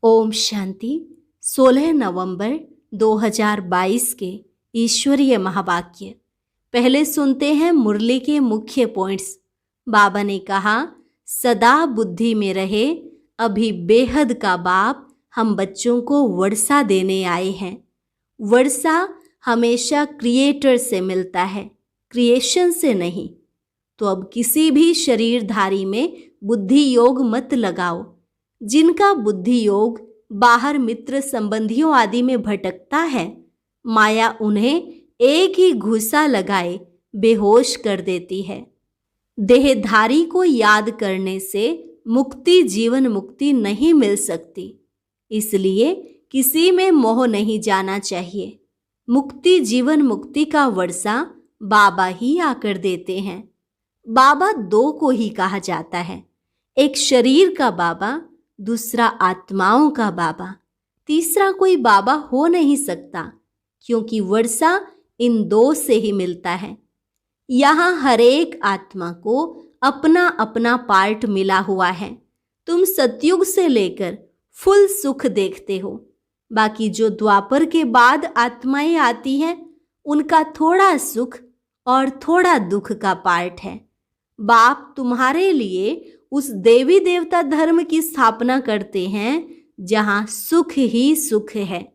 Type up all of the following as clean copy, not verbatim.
ओम शांति। 16 नवंबर 2022 के ईश्वरीय महावाक्य। पहले सुनते हैं मुरली के मुख्य पॉइंट्स। बाबा ने कहा, सदा बुद्धि में रहे, अभी बेहद का बाप हम बच्चों को वर्षा देने आए हैं। वर्षा हमेशा क्रिएटर से मिलता है, क्रिएशन से नहीं। तो अब किसी भी शरीरधारी में बुद्धि योग मत लगाओ। जिनका बुद्धि योग बाहर मित्र संबंधियों आदि में भटकता है, माया उन्हें एक ही घूसा लगाए बेहोश कर देती है। देहधारी को याद करने से मुक्ति, जीवन मुक्ति नहीं मिल सकती। इसलिए किसी में मोह नहीं जाना चाहिए। मुक्ति, जीवन मुक्ति का वर्षा बाबा ही आकर देते हैं। बाबा दो को ही कहा जाता है, एक शरीर का बाबा, दूसरा आत्माओं का बाबा। तीसरा कोई बाबा हो नहीं सकता, क्योंकि वर्षा इन दो से ही मिलता है। यहाँ हर एक आत्मा को अपना अपना पार्ट मिला हुआ है। तुम सतयुग से लेकर फुल सुख देखते हो। बाकी जो द्वापर के बाद आत्माएं आती हैं, उनका थोड़ा सुख और थोड़ा दुख का पार्ट है। बाप तुम्हारे लिए उस देवी देवता धर्म की स्थापना करते हैं जहां सुख ही सुख है।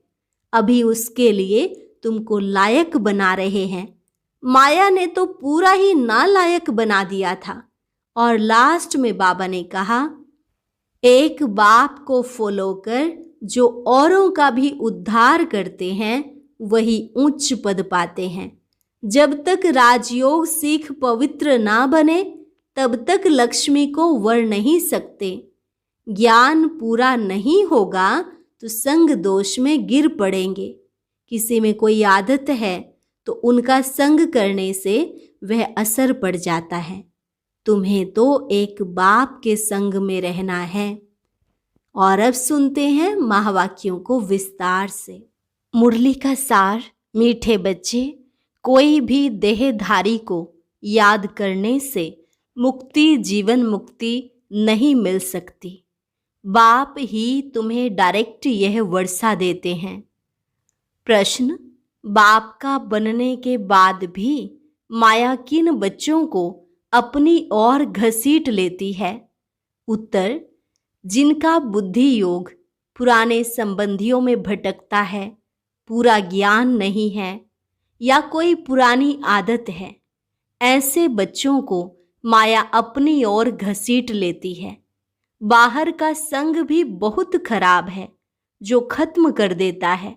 अभी उसके लिए तुमको लायक बना रहे हैं। माया ने तो पूरा ही नालायक बना दिया था। और लास्ट में बाबा ने कहा, एक बाप को फॉलो कर जो औरों का भी उद्धार करते हैं, वही उच्च पद पाते हैं। जब तक राजयोग सीख पवित्र ना बने, तब तक लक्ष्मी को वर नहीं सकते। ज्ञान पूरा नहीं होगा तो संग दोष में गिर पड़ेंगे। किसी में कोई आदत है तो उनका संग करने से वह असर पड़ जाता है। तुम्हें तो एक बाप के संग में रहना है। और अब सुनते हैं महावाक्यों को विस्तार से। मुरली का सार। मीठे बच्चे, कोई भी देहधारी को याद करने से मुक्ति, जीवन मुक्ति नहीं मिल सकती। बाप ही तुम्हें डायरेक्ट यह वर्षा देते हैं। प्रश्न, बाप का बनने के बाद भी माया किन बच्चों को अपनी ओर घसीट लेती है? उत्तर, जिनका बुद्धि योग पुराने संबंधियों में भटकता है, पूरा ज्ञान नहीं है या कोई पुरानी आदत है, ऐसे बच्चों को माया अपनी ओर घसीट लेती है। बाहर का संग भी बहुत खराब है, जो खत्म कर देता है।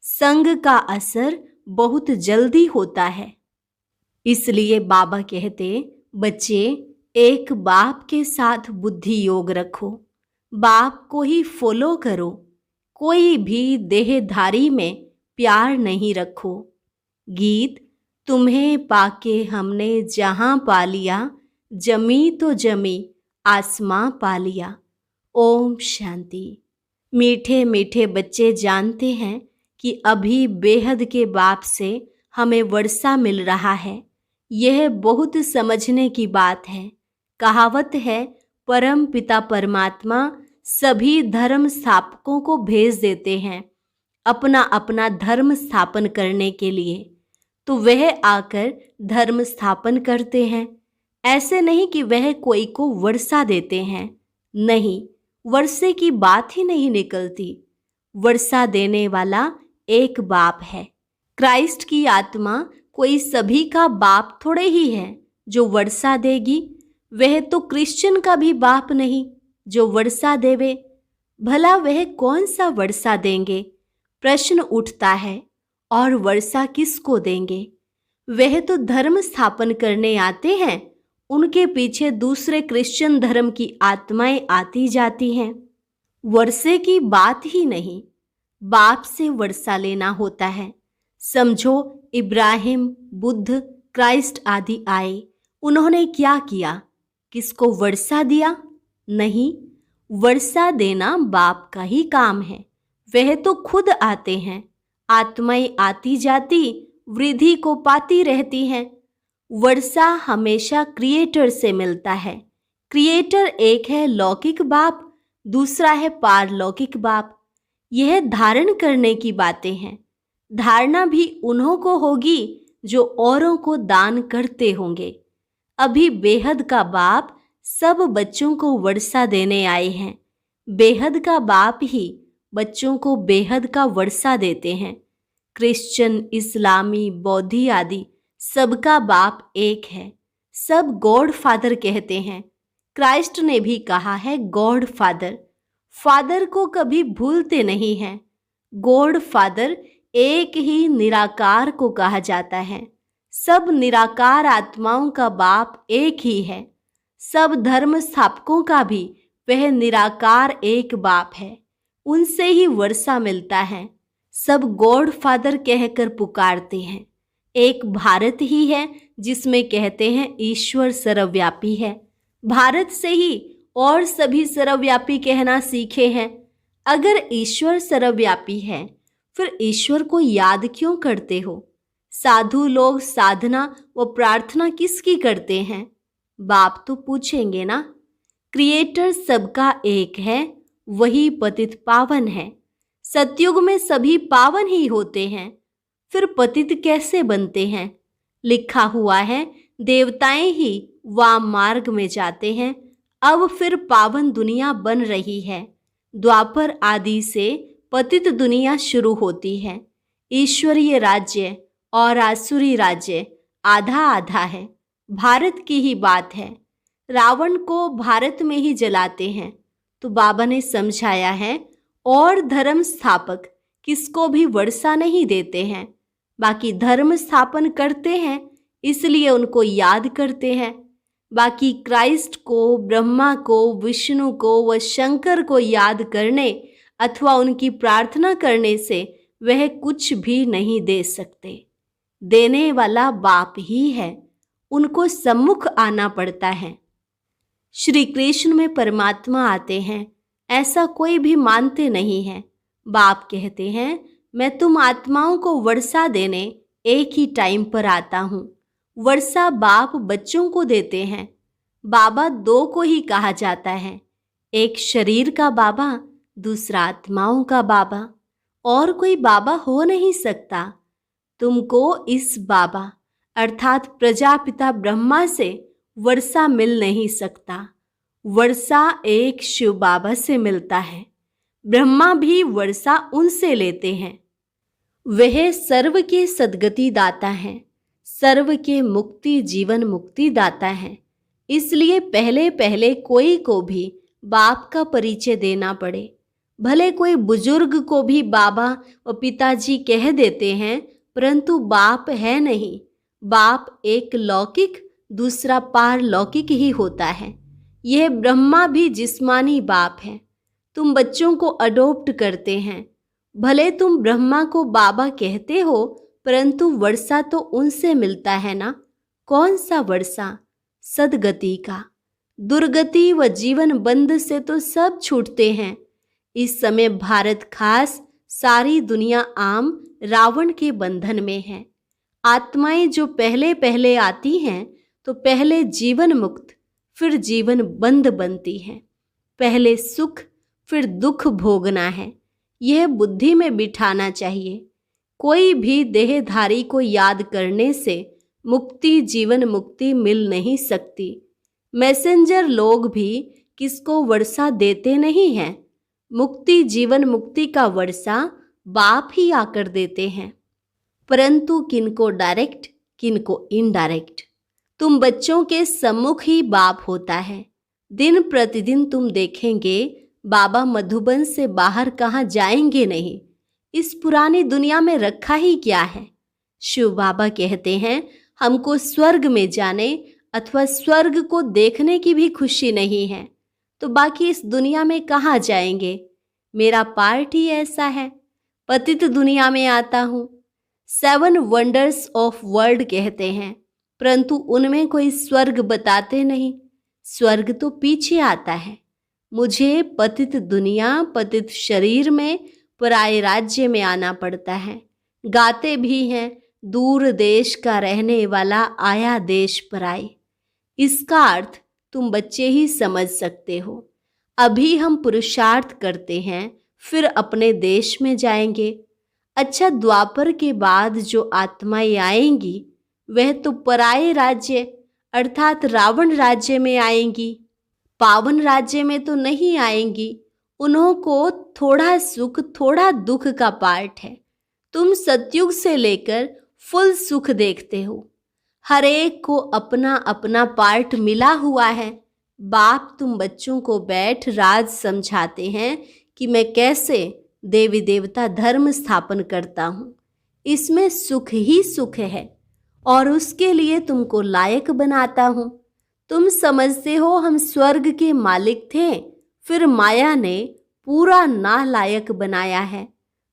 संग का असर बहुत जल्दी होता है। इसलिए बाबा कहते, बच्चे एक बाप के साथ बुद्धि योग रखो, बाप को ही फॉलो करो। कोई भी देहधारी में प्यार नहीं रखो। गीत, तुम्हें पाके हमने जहां पा लिया, जमी तो जमी आसमां पा लिया। ओम शांति। मीठे मीठे बच्चे जानते हैं कि अभी बेहद के बाप से हमें वर्षा मिल रहा है। यह बहुत समझने की बात है। कहावत है, परम पिता परमात्मा सभी धर्म स्थापकों को भेज देते हैं अपना अपना धर्म स्थापन करने के लिए। तो वह आकर धर्म स्थापन करते हैं। ऐसे नहीं कि वह कोई को वर्षा देते हैं। नहीं, वर्षे की बात ही नहीं निकलती। वर्षा देने वाला एक बाप है। क्राइस्ट की आत्मा कोई सभी का बाप थोड़े ही है जो वर्षा देगी। वह तो क्रिश्चियन का भी बाप नहीं जो वर्षा देवे। भला वह कौन सा वर्षा देंगे? प्रश्न उठता है। और वर्षा किसको देंगे? वह तो धर्म स्थापन करने आते हैं। उनके पीछे दूसरे क्रिश्चियन धर्म की आत्माएं आती जाती हैं। वर्षे की बात ही नहीं, बाप से वर्षा लेना होता है। समझो, इब्राहिम, बुद्ध, क्राइस्ट आदि आए, उन्होंने क्या किया? किसको वर्षा दिया? नहीं, वर्षा देना बाप का ही काम है। वह तो खुद आते हैं। आत्माएं आती जाती वृद्धि को पाती रहती हैं। वर्षा हमेशा क्रिएटर से मिलता है। क्रिएटर एक है लौकिक बाप, दूसरा है पारलौकिक बाप। यह धारण करने की बातें हैं। धारणा भी उन्हों को होगी जो औरों को दान करते होंगे। अभी बेहद का बाप सब बच्चों को वर्षा देने आए हैं। बेहद का बाप ही बच्चों को बेहद का वर्षा देते हैं। क्रिश्चियन, इस्लामी, बौद्धि आदि सबका बाप एक है। सब गॉड फादर कहते हैं। क्राइस्ट ने भी कहा है गॉड फादर। फादर को कभी भूलते नहीं हैं। गॉड फादर एक ही निराकार को कहा जाता है। सब निराकार आत्माओं का बाप एक ही है। सब धर्म स्थापकों का भी वह निराकार एक बाप है। उनसे ही वर्षा मिलता है। सब गॉड फादर कहकर पुकारते हैं। एक भारत ही है जिसमें कहते हैं ईश्वर सर्वव्यापी है। भारत से ही और सभी सर्वव्यापी कहना सीखे हैं। अगर ईश्वर सर्वव्यापी है फिर ईश्वर को याद क्यों करते हो? साधु लोग साधना व प्रार्थना किसकी करते हैं? बाप तो पूछेंगे ना। क्रिएटर सबका एक है, वही पतित पावन है। सतयुग में सभी पावन ही होते हैं, फिर पतित कैसे बनते हैं? लिखा हुआ है देवताएं ही वाम मार्ग में जाते हैं। अब फिर पावन दुनिया बन रही है। द्वापर आदि से पतित दुनिया शुरू होती है। ईश्वरीय राज्य और आसुरी राज्य आधा आधा है। भारत की ही बात है। रावण को भारत में ही जलाते हैं। तो बाबा ने समझाया है और धर्म स्थापक किसको भी वर्षा नहीं देते हैं, बाकी धर्म स्थापन करते हैं इसलिए उनको याद करते हैं। बाकी क्राइस्ट को, ब्रह्मा को, विष्णु को व शंकर को याद करने अथवा उनकी प्रार्थना करने से वह कुछ भी नहीं दे सकते। देने वाला बाप ही है, उनको सम्मुख आना पड़ता है। श्री कृष्ण में परमात्मा आते हैं ऐसा कोई भी मानते नहीं है। बाप कहते हैं मैं तुम आत्माओं को वर्षा देने एक ही टाइम पर आता हूँ। वर्षा बाप बच्चों को देते हैं। बाबा दो को ही कहा जाता है, एक शरीर का बाबा, दूसरा आत्माओं का बाबा। और कोई बाबा हो नहीं सकता। तुमको इस बाबा अर्थात प्रजापिता ब्रह्मा से वर्षा मिल नहीं सकता। वर्षा एक शिव बाबा से मिलता है। ब्रह्मा भी वर्षा उनसे लेते हैं। वह सर्व के सद्गति दाता हैं, सर्व के मुक्ति जीवन मुक्ति दाता हैं। इसलिए पहले पहले कोई को भी बाप का परिचय देना पड़े। भले कोई बुजुर्ग को भी बाबा व पिताजी कह देते हैं, परंतु बाप है नहीं। बाप एक लौकिक दूसरा पारलौकिक ही होता है। यह ब्रह्मा भी जिस्मानी बाप है। तुम बच्चों को अडॉप्ट करते हैं। भले तुम ब्रह्मा को बाबा कहते हो, परंतु वर्षा तो उनसे मिलता है ना। कौन सा वर्षा? सदगति का। दुर्गति व जीवन बंध से तो सब छूटते हैं। इस समय भारत खास सारी दुनिया आम रावण के बंधन में है। आत्माएं जो पहले पहले आती हैं तो पहले जीवन मुक्त फिर जीवन बंद बनती हैं। पहले सुख फिर दुख भोगना है, यह बुद्धि में बिठाना चाहिए। कोई भी देहधारी को याद करने से मुक्ति जीवन मुक्ति मिल नहीं सकती। मैसेंजर लोग भी किसको वर्षा देते नहीं हैं। मुक्ति जीवन मुक्ति का वर्षा बाप ही आकर देते हैं, परंतु किनको डायरेक्ट किनको इनडायरेक्ट। तुम बच्चों के सम्मुख ही बाप होता है। दिन प्रतिदिन तुम देखेंगे बाबा मधुबन से बाहर कहाँ जाएंगे नहीं। इस पुरानी दुनिया में रखा ही क्या है। शिव बाबा कहते हैं हमको स्वर्ग में जाने अथवा स्वर्ग को देखने की भी खुशी नहीं है, तो बाकी इस दुनिया में कहाँ जाएंगे। मेरा पार्ट ही ऐसा है, पतित दुनिया में आता हूँ। 7 वंडर्स ऑफ वर्ल्ड कहते हैं, परंतु उनमें कोई स्वर्ग बताते नहीं। स्वर्ग तो पीछे आता है। मुझे पतित दुनिया पतित शरीर में पराये राज्य में आना पड़ता है। गाते भी हैं दूर देश का रहने वाला आया देश पराए। इसका अर्थ तुम बच्चे ही समझ सकते हो। अभी हम पुरुषार्थ करते हैं, फिर अपने देश में जाएंगे। अच्छा, द्वापर के बाद जो आत्माएं आएंगी वह तो पराये राज्य अर्थात रावण राज्य में आएंगी, पावन राज्य में तो नहीं आएंगी। उन्हों को थोड़ा सुख थोड़ा दुख का पार्ट है। तुम सतयुग से लेकर फुल सुख देखते हो। हर एक को अपना अपना पार्ट मिला हुआ है। बाप तुम बच्चों को बैठ राज समझाते हैं कि मैं कैसे देवी देवता धर्म स्थापन करता हूँ। इसमें सुख ही सुख है और उसके लिए तुमको लायक बनाता हूँ। तुम समझते हो हम स्वर्ग के मालिक थे, फिर माया ने पूरा नालायक बनाया है।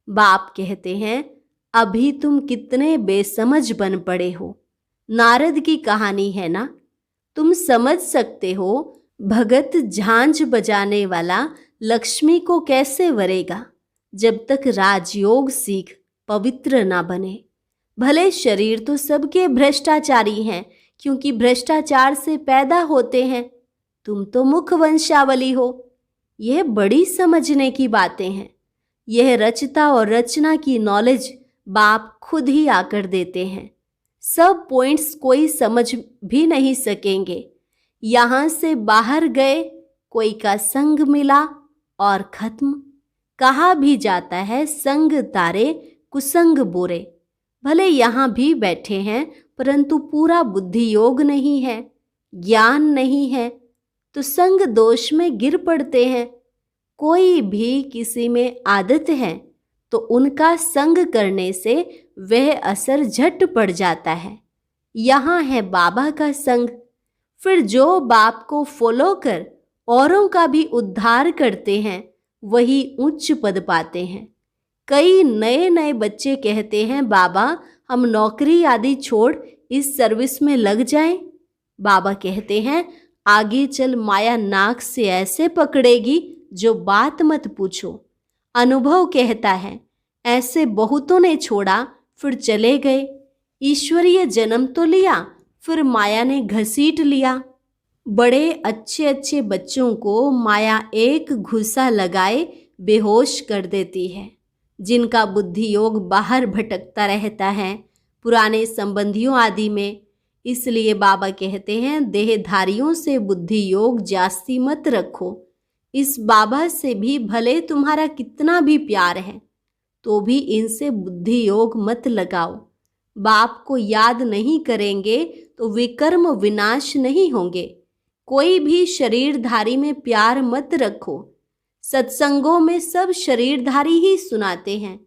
बाप कहते हैं अभी तुम कितने बेसमझ बन पड़े हो। नारद की कहानी है ना, तुम समझ सकते हो भगत झांझ बजाने वाला लक्ष्मी को कैसे वरेगा जब तक राजयोग सीख पवित्र ना बने। भले शरीर तो सबके भ्रष्टाचारी हैं, क्योंकि भ्रष्टाचार से पैदा होते हैं। तुम तो मुख वंशावली हो। यह बड़ी समझने की बातें हैं। यह रचता और रचना की नॉलेज बाप खुद ही आकर देते हैं। सब पॉइंट्स कोई समझ भी नहीं सकेंगे। यहाँ से बाहर गए, कोई का संग मिला और खत्म। कहा भी जाता है संग तारे कुसंग बुरे। भले यहाँ भी बैठे हैं, परंतु पूरा बुद्धि योग नहीं है, ज्ञान नहीं है, तो संग दोष में गिर पड़ते हैं। कोई भी किसी में आदत है तो उनका संग करने से वह असर झट पड़ जाता है। यहाँ है बाबा का संग। फिर जो बाप को फॉलो कर औरों का भी उद्धार करते हैं, वही उच्च पद पाते हैं। कई नए नए बच्चे कहते हैं बाबा हम नौकरी आदि छोड़ इस सर्विस में लग जाएं। बाबा कहते हैं आगे चल माया नाक से ऐसे पकड़ेगी जो बात मत पूछो। अनुभव कहता है ऐसे बहुतों ने छोड़ा, फिर चले गए। ईश्वरीय जन्म तो लिया, फिर माया ने घसीट लिया। बड़े अच्छे अच्छे बच्चों को माया एक घुसा लगाए बेहोश कर देती है। जिनका बुद्धि योग बाहर भटकता रहता है पुराने संबंधियों आदि में। इसलिए बाबा कहते हैं देहधारियों से बुद्धि योग जास्ती मत रखो। इस बाबा से भी भले तुम्हारा कितना भी प्यार है, तो भी इनसे बुद्धि योग मत लगाओ। बाप को याद नहीं करेंगे तो विकर्म विनाश नहीं होंगे। कोई भी शरीरधारी में प्यार मत रखो। सत्संगों में सब शरीरधारी ही सुनाते हैं।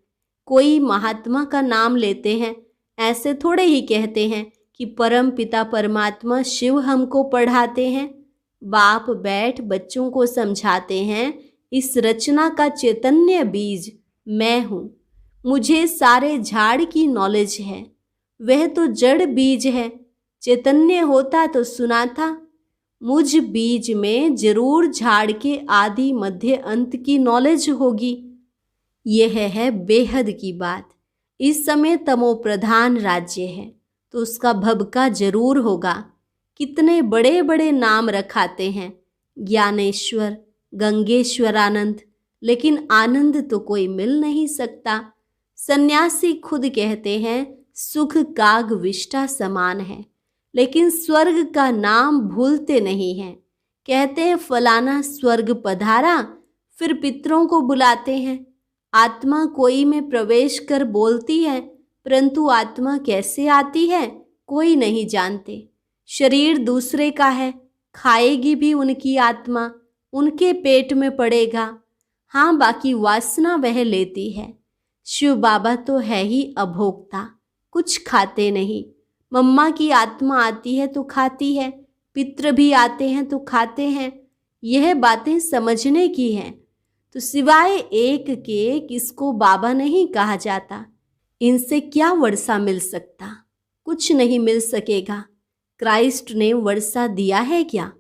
कोई महात्मा का नाम लेते हैं, ऐसे थोड़े ही कहते हैं कि परम पिता परमात्मा शिव हमको पढ़ाते हैं। बाप बैठ बच्चों को समझाते हैं इस रचना का चैतन्य बीज मैं हूँ। मुझे सारे झाड़ की नॉलेज है, वह तो जड़ बीज है। चैतन्य होता तो सुनाता। मुझ बीज में जरूर झाड़ के आदि मध्य अंत की नॉलेज होगी। यह है बेहद की बात। इस समय तमो प्रधान राज्य है तो उसका भबका जरूर होगा। कितने बड़े बड़े नाम रखाते हैं, ज्ञानेश्वर, गंगेश्वरानंद, लेकिन आनंद तो कोई मिल नहीं सकता। सन्यासी खुद कहते हैं सुख काग विष्टा समान है, लेकिन स्वर्ग का नाम भूलते नहीं हैं। कहते हैं फलाना स्वर्ग पधारा, फिर पितरों को बुलाते हैं। आत्मा कोई में प्रवेश कर बोलती है, परंतु आत्मा कैसे आती है कोई नहीं जानते। शरीर दूसरे का है, खाएगी भी उनकी आत्मा, उनके पेट में पड़ेगा। हाँ, बाकी वासना वह लेती है। शिव बाबा तो है ही अभोक्ता, कुछ खाते नहीं। मम्मा की आत्मा आती है तो खाती है, पितृ भी आते हैं तो खाते हैं। यह बातें समझने की हैं। तो सिवाय एक के किसको बाबा नहीं कहा जाता। इनसे क्या वर्षा मिल सकता? कुछ नहीं मिल सकेगा। क्राइस्ट ने वर्षा दिया है क्या?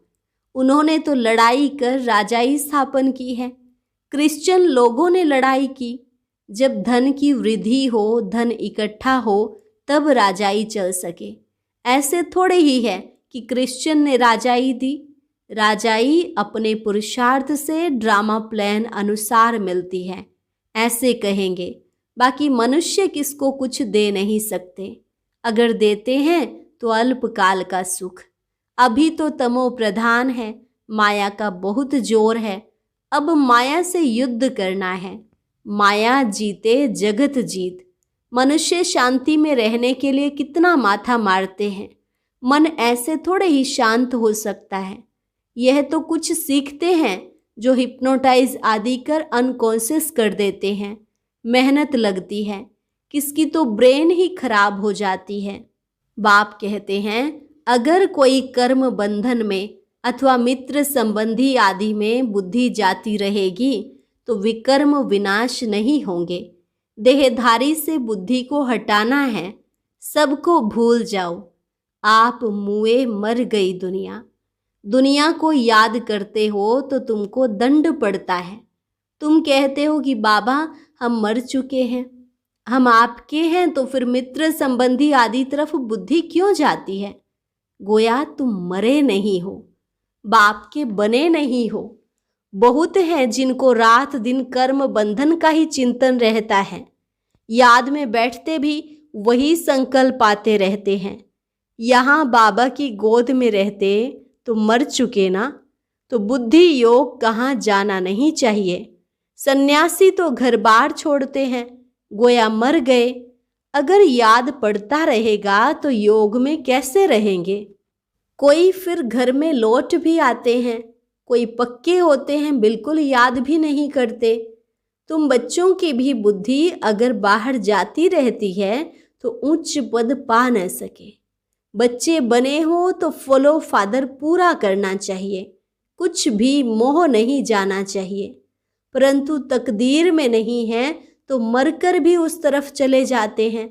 उन्होंने तो लड़ाई कर राजाई स्थापन की है। क्रिश्चियन लोगों ने लड़ाई की। जब धन की वृद्धि हो, धन इकट्ठा हो, तब राजाई चल सके। ऐसे थोड़े ही है कि क्रिश्चियन ने राजाई दी। राजाई अपने पुरुषार्थ से ड्रामा प्लान अनुसार मिलती है, ऐसे कहेंगे। बाकी मनुष्य किसको कुछ दे नहीं सकते। अगर देते हैं तो अल्पकाल का सुख। अभी तो तमो प्रधान है, माया का बहुत जोर है। अब माया से युद्ध करना है। माया जीते जगत जीत। मनुष्य शांति में रहने के लिए कितना माथा मारते हैं। मन ऐसे थोड़े ही शांत हो सकता है। यह तो कुछ सीखते हैं जो हिप्नोटाइज आदि कर अनकॉन्शियस कर देते हैं। मेहनत लगती है, किसकी तो ब्रेन ही खराब हो जाती है। बाप कहते हैं, अगर कोई कर्म बंधन में अथवा मित्र संबंधी आदि में बुद्धि जाती रहेगी तो विकर्म विनाश नहीं होंगे। देहधारी से बुद्धि को हटाना है। सबको भूल जाओ। आप मुए मर गई दुनिया। दुनिया को याद करते हो तो तुमको दंड पड़ता है। तुम कहते हो कि बाबा हम मर चुके हैं, हम आपके हैं, तो फिर मित्र संबंधी आदि तरफ बुद्धि क्यों जाती है? गोया तुम मरे नहीं हो, बाप के बने नहीं हो। बहुत हैं जिनको रात दिन कर्म बंधन का ही चिंतन रहता है। याद में बैठते भी वही संकल्प आते रहते हैं। यहाँ बाबा की गोद में रहते तो मर चुके ना, तो बुद्धि योग कहाँ जाना नहीं चाहिए। सन्यासी तो घर बार छोड़ते हैं, गोया मर गए। अगर याद पड़ता रहेगा तो योग में कैसे रहेंगे? कोई फिर घर में लौट भी आते हैं, कोई पक्के होते हैं, बिल्कुल याद भी नहीं करते। तुम बच्चों की भी बुद्धि अगर बाहर जाती रहती है तो उच्च पद पा न सके। बच्चे बने हो तो फॉलो फादर पूरा करना चाहिए, कुछ भी मोह नहीं जाना चाहिए। परंतु तकदीर में नहीं है तो मरकर भी उस तरफ चले जाते हैं।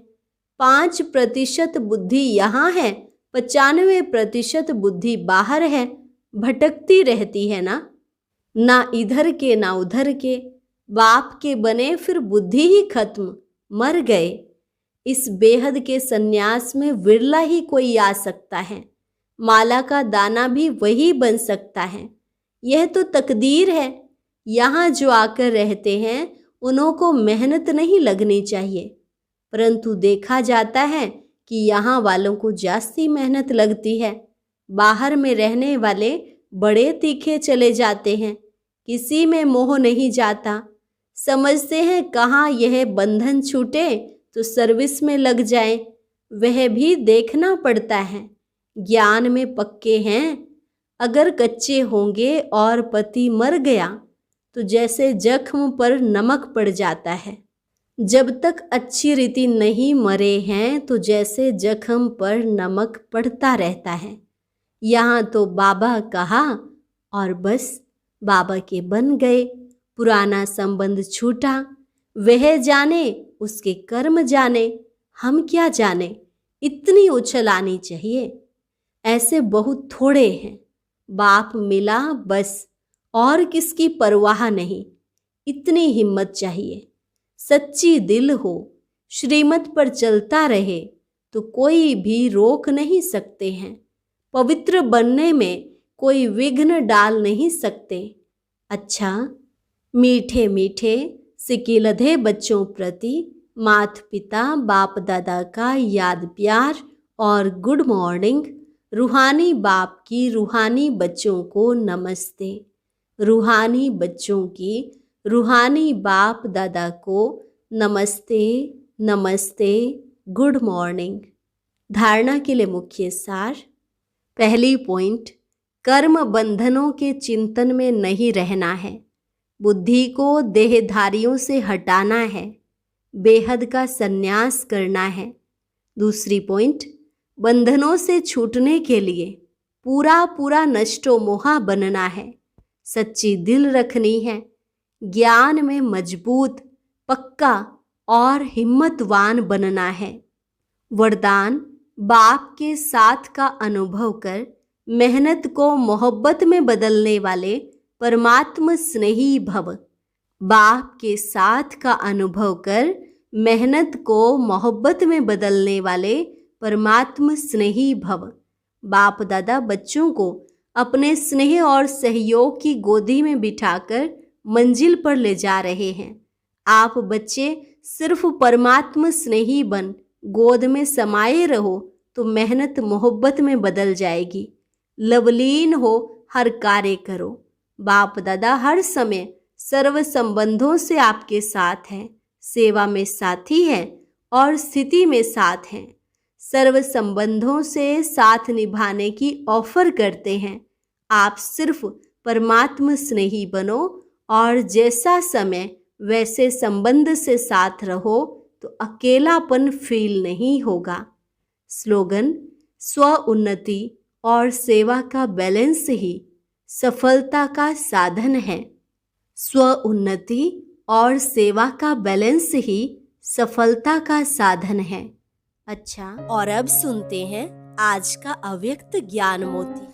5% बुद्धि यहाँ है, 95% बुद्धि बाहर है, भटकती रहती है ना इधर के ना उधर के। बाप के बने फिर बुद्धि ही खत्म, मर गए। इस बेहद के सन्यास में विरला ही कोई आ सकता है। माला का दाना भी वही बन सकता है। यह तो तकदीर है। यहाँ जो आकर रहते हैं उन्हों को मेहनत नहीं लगनी चाहिए, परंतु देखा जाता है कि यहाँ वालों को जास्ती मेहनत लगती है। बाहर में रहने वाले बड़े तीखे चले जाते हैं, किसी में मोह नहीं जाता। समझते हैं कहाँ यह बंधन छूटे तो सर्विस में लग जाए। वह भी देखना पड़ता है। ज्ञान में पक्के हैं। अगर कच्चे होंगे और पति मर गया तो जैसे जख्म पर नमक पड़ जाता है। जब तक अच्छी रीति नहीं मरे हैं तो जैसे जख्म पर नमक पड़ता रहता है। यहाँ तो बाबा कहा और बस बाबा के बन गए। पुराना संबंध छूटा। वह जाने, उसके कर्म जाने, हम क्या जाने। इतनी उछल आनी चाहिए। ऐसे बहुत थोड़े हैं। बाप मिला बस, और किसकी परवाह नहीं। इतनी हिम्मत चाहिए। सच्ची दिल हो, श्रीमत पर चलता रहे तो कोई भी रोक नहीं सकते हैं। पवित्र बनने में कोई विघ्न डाल नहीं सकते। अच्छा, मीठे मीठे सिकिलधे बच्चों प्रति माता पिता बाप दादा का याद प्यार और गुड मॉर्निंग। रूहानी बाप की रूहानी बच्चों को नमस्ते। रूहानी बच्चों की रूहानी बाप दादा को नमस्ते नमस्ते, गुड मॉर्निंग। धारणा के लिए मुख्य सार। पहली पॉइंट, कर्म बंधनों के चिंतन में नहीं रहना है। बुद्धि को देहधारियों से हटाना है। बेहद का संन्यास करना है। दूसरी पॉइंट, बंधनों से छूटने के लिए पूरा नष्टो मोहा बनना है। सच्ची दिल रखनी है। ज्ञान में मजबूत, पक्का और हिम्मतवान बनना है। वरदान, बाप के साथ का अनुभव कर मेहनत को मोहब्बत में बदलने वाले परमात्म स्नेही भव। बाप के साथ का अनुभव कर मेहनत को मोहब्बत में बदलने वाले परमात्म स्नेही भव। बाप दादा बच्चों को अपने स्नेह और सहयोग की गोदी में बिठाकर मंजिल पर ले जा रहे हैं। आप बच्चे सिर्फ परमात्मा स्नेही बन गोद में समाये रहो तो मेहनत मोहब्बत में बदल जाएगी। लवलीन हो, हर कार्य करो। बाप दादा हर समय सर्व संबंधों से आपके साथ हैं, सेवा में साथी हैं और स्थिति में साथ हैं। सर्व संबंधों से साथ निभाने की ऑफर करते हैं। आप सिर्फ परमात्मा स्नेही बनो और जैसा समय वैसे संबंध से साथ रहो तो अकेलापन फील नहीं होगा। स्लोगन: स्व उन्नति और सेवा का बैलेंस ही सफलता का साधन है। स्व उन्नति और सेवा का बैलेंस ही सफलता का साधन है। अच्छा, और अब सुनते हैं आज का अव्यक्त ज्ञान मोती।